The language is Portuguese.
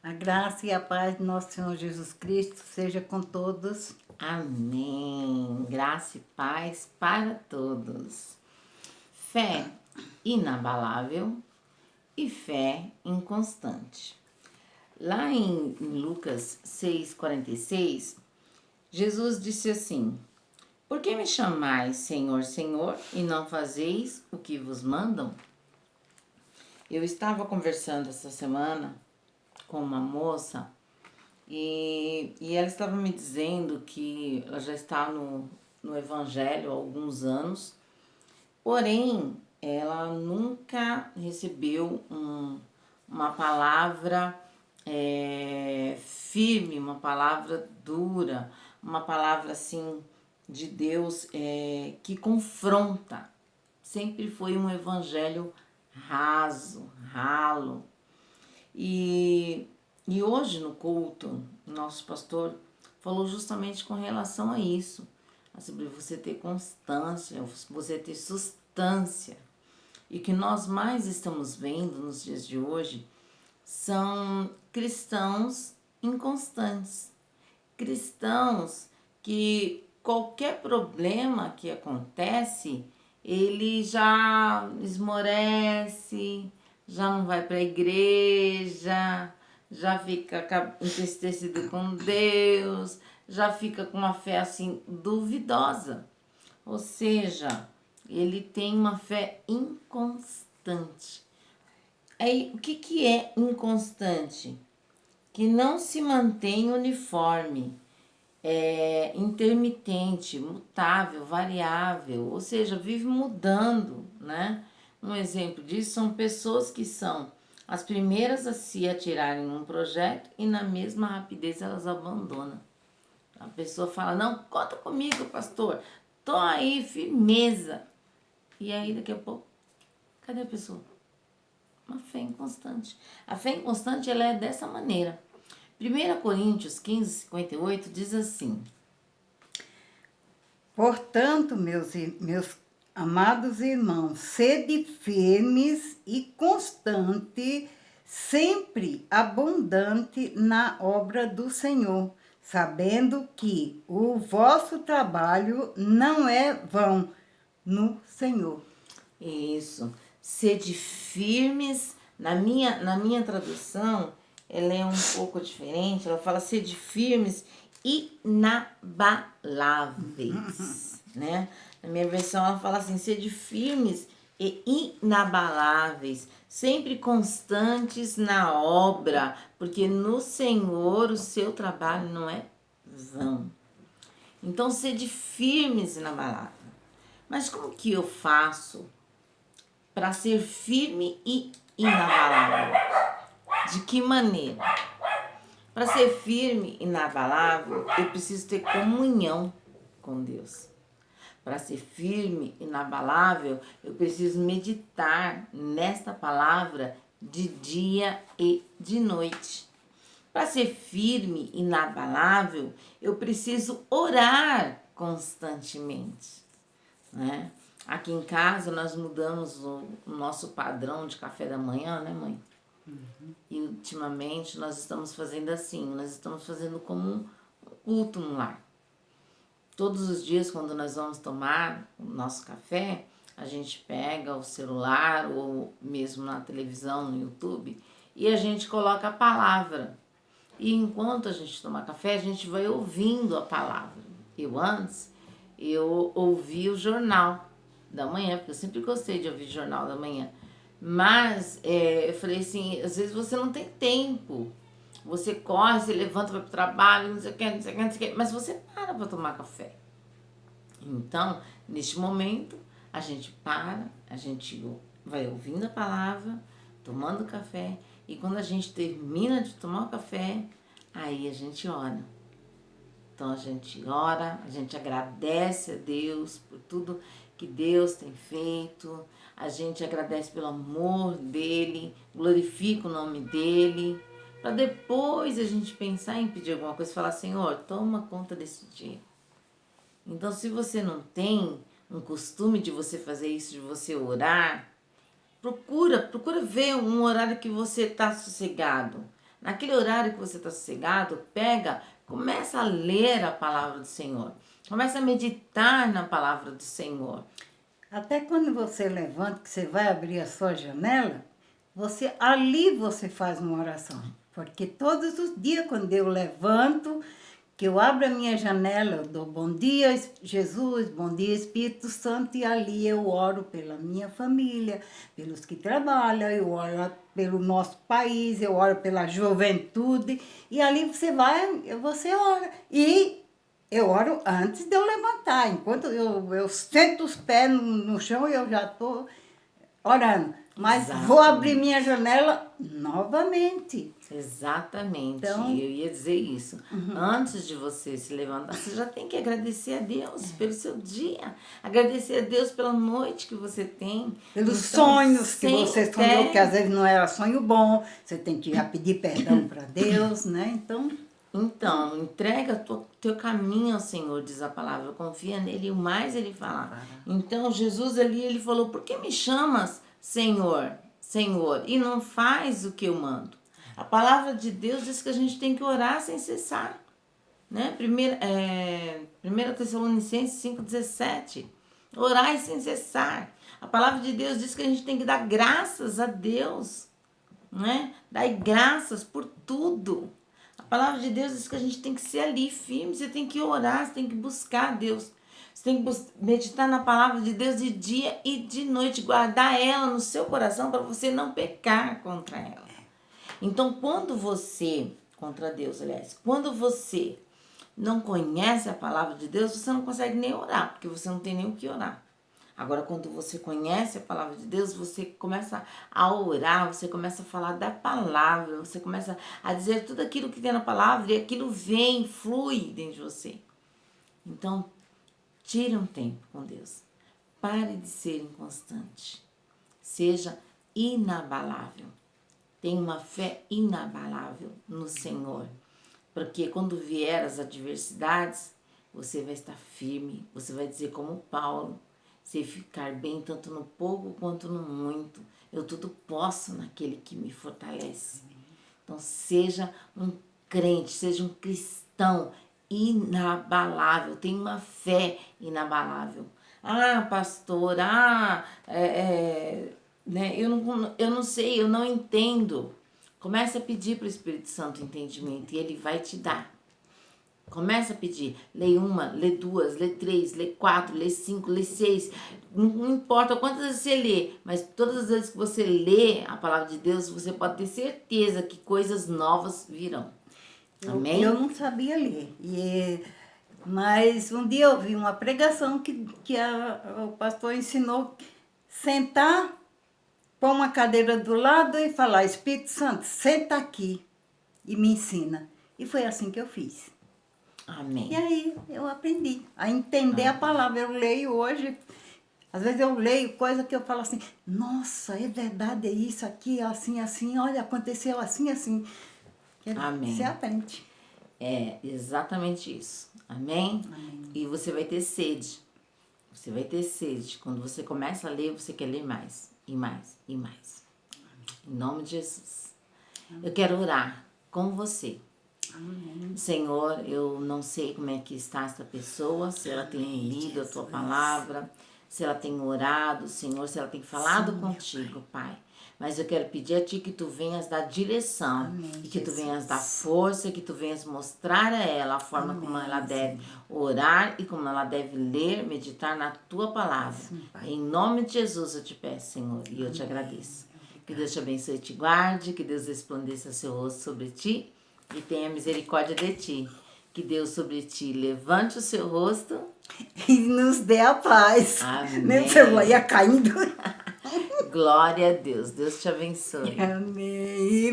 A graça e a paz de nosso Senhor Jesus Cristo seja com todos. Amém. Graça e paz para todos. Fé inabalável e fé inconstante. Lá em Lucas 6,46, Jesus disse assim: Por que me chamais Senhor, Senhor, e não fazeis o que vos mandam? Eu estava conversando essa semana com uma moça e ela estava me dizendo que ela já está no Evangelho há alguns anos, porém ela nunca recebeu uma palavra firme, uma palavra dura, uma palavra assim de Deus que confronta. Sempre foi um evangelho raso, ralo. E hoje no culto, nosso pastor falou justamente com relação a isso, sobre você ter constância, você ter substância. E o que nós mais estamos vendo nos dias de hoje são cristãos inconstantes, cristãos que qualquer problema que acontece, ele já esmorece, já não vai para a igreja, já fica entristecido com Deus, já fica com uma fé assim duvidosa. Ou seja, ele tem uma fé inconstante. Aí, o que é inconstante? Que não se mantém uniforme, intermitente, mutável, variável, ou seja, vive mudando, né? Um exemplo disso são pessoas que são as primeiras a se atirarem num projeto e na mesma rapidez elas abandonam. A pessoa fala, não, conta comigo, pastor, tô aí, firmeza. E aí daqui a pouco, cadê a pessoa? Uma fé inconstante. A fé inconstante ela é dessa maneira. 1 Coríntios 15:58 diz assim: Portanto, meus amados irmãos, sede firmes e constante, sempre abundante na obra do Senhor, sabendo que o vosso trabalho não é vão no Senhor. Isso. Sede firmes. Na minha tradução, ela é um pouco diferente. Ela fala sede firmes e inabaláveis, né? Na minha versão, ela fala assim, sede firmes e inabaláveis, sempre constantes na obra, porque no Senhor o seu trabalho não é vão. Então, sede firmes e inabaláveis. Mas como que eu faço para ser firme e inabalável? De que maneira? Para ser firme e inabalável, eu preciso ter comunhão com Deus. Para ser firme e inabalável, eu preciso meditar nesta palavra de dia e de noite. Para ser firme e inabalável, eu preciso orar constantemente, né? Aqui em casa nós mudamos o nosso padrão de café da manhã, né, mãe? E ultimamente nós estamos fazendo assim, nós estamos fazendo como um culto no lar. Todos os dias quando nós vamos tomar o nosso café, a gente pega o celular ou mesmo na televisão, no YouTube, e a gente coloca a palavra. E enquanto a gente toma café, a gente vai ouvindo a palavra. Eu ouvi o jornal da manhã, porque eu sempre gostei de ouvir jornal da manhã. Mas eu falei assim, às vezes você não tem tempo. Você corre, você levanta, vai pro trabalho, não sei o que, não sei o que, não sei o que, mas você para tomar café. Então, neste momento, a gente para, a gente vai ouvindo a palavra, tomando café, e quando a gente termina de tomar o café, aí a gente ora. Então a gente ora, a gente agradece a Deus por tudo que Deus tem feito, a gente agradece pelo amor dele, glorifica o nome dele, para depois a gente pensar em pedir alguma coisa e falar, Senhor, toma conta desse dia. Então, se você não tem um costume de você fazer isso, de você orar, procura ver um horário que você está sossegado. Naquele horário que você está sossegado, começa a ler a palavra do Senhor. Começa a meditar na palavra do Senhor. Até quando você levanta, que você vai abrir a sua janela, ali você faz uma oração. Porque todos os dias, quando eu levanto, que eu abro a minha janela, eu dou bom dia, Jesus, bom dia, Espírito Santo, e ali eu oro pela minha família, pelos que trabalham, eu oro pelo nosso país, eu oro pela juventude, e ali você ora. E eu oro antes de eu levantar, enquanto eu sento os pés no chão, eu já estou orando. Mas vou abrir minha janela novamente. Exatamente, Então, eu ia dizer isso. Antes de você se levantar, você já tem que agradecer a Deus pelo seu dia. Agradecer a Deus pela noite que você tem. Pelos Então, sonhos que você sonhou, que às vezes não era sonho bom, você tem que pedir perdão para Deus, né? Então, entrega teu caminho ao Senhor, diz a palavra, confia nele e o mais ele fala. Então, Jesus ali, ele falou, por que me chamas Senhor, Senhor, e não faz o que eu mando? A palavra de Deus diz que a gente tem que orar sem cessar, né? 1 Tessalonicenses 5,17, orai sem cessar. A palavra de Deus diz que a gente tem que dar graças a Deus, né? Dar graças por tudo. A palavra de Deus diz que a gente tem que ser ali firme, você tem que orar, você tem que buscar a Deus. Você tem que meditar na palavra de Deus de dia e de noite, guardar ela no seu coração para você não pecar contra ela. Então, quando você não conhece a palavra de Deus, você não consegue nem orar, porque você não tem nem o que orar. Agora, quando você conhece a palavra de Deus, você começa a orar, você começa a falar da palavra, você começa a dizer tudo aquilo que tem na palavra e aquilo flui dentro de você. Então, tire um tempo com Deus. Pare de ser inconstante. Seja inabalável. Tenha uma fé inabalável no Senhor. Porque quando vier as adversidades, você vai estar firme. Você vai dizer como Paulo, se ficar bem tanto no pouco quanto no muito. Eu tudo posso naquele que me fortalece. Então, seja um crente, seja um cristão inabalável. Tenha uma fé inabalável. Pastor, né? Eu não sei, eu não entendo. Comece a pedir para o Espírito Santo entendimento e ele vai te dar. Começa a pedir. Lê 1, lê 2, lê 3, lê 4, lê 5, lê 6. Não importa quantas vezes você lê, mas todas as vezes que você lê a palavra de Deus, você pode ter certeza que coisas novas virão. Amém? Eu não sabia ler. Mas um dia eu vi uma pregação que o pastor ensinou sentar, pôr uma cadeira do lado e falar, Espírito Santo, senta aqui e me ensina. E foi assim que eu fiz. Amém. E aí eu aprendi a entender a palavra. Eu leio hoje, às vezes eu leio coisa que eu falo assim, nossa, é verdade, é isso aqui, assim, assim, olha, aconteceu assim, assim. Amém. Você aprende. É exatamente isso. Amém? Amém. E você vai ter sede. Você vai ter sede. Quando você começa a ler, você quer ler mais, e mais, e mais. Amém. Em nome de Jesus. Amém. Eu quero orar com você. Amém. Senhor, eu não sei como é que está essa pessoa, se ela tem lido a tua palavra, se ela tem orado, Senhor, se ela tem falado contigo, Pai. Mas eu quero pedir a Ti que Tu venhas dar direção, e que Tu venhas dar força, que Tu venhas mostrar a ela a forma como ela deve orar e como ela deve ler, meditar na Tua palavra. Em nome de Jesus eu te peço, Senhor, e eu te agradeço. Que Deus te abençoe e te guarde, que Deus resplandeça seu rosto sobre ti e tenha misericórdia de ti. Que Deus sobre ti levante o seu rosto e nos dê a paz. Amém. Meu celular ia caindo. Glória a Deus. Deus te abençoe. Amém.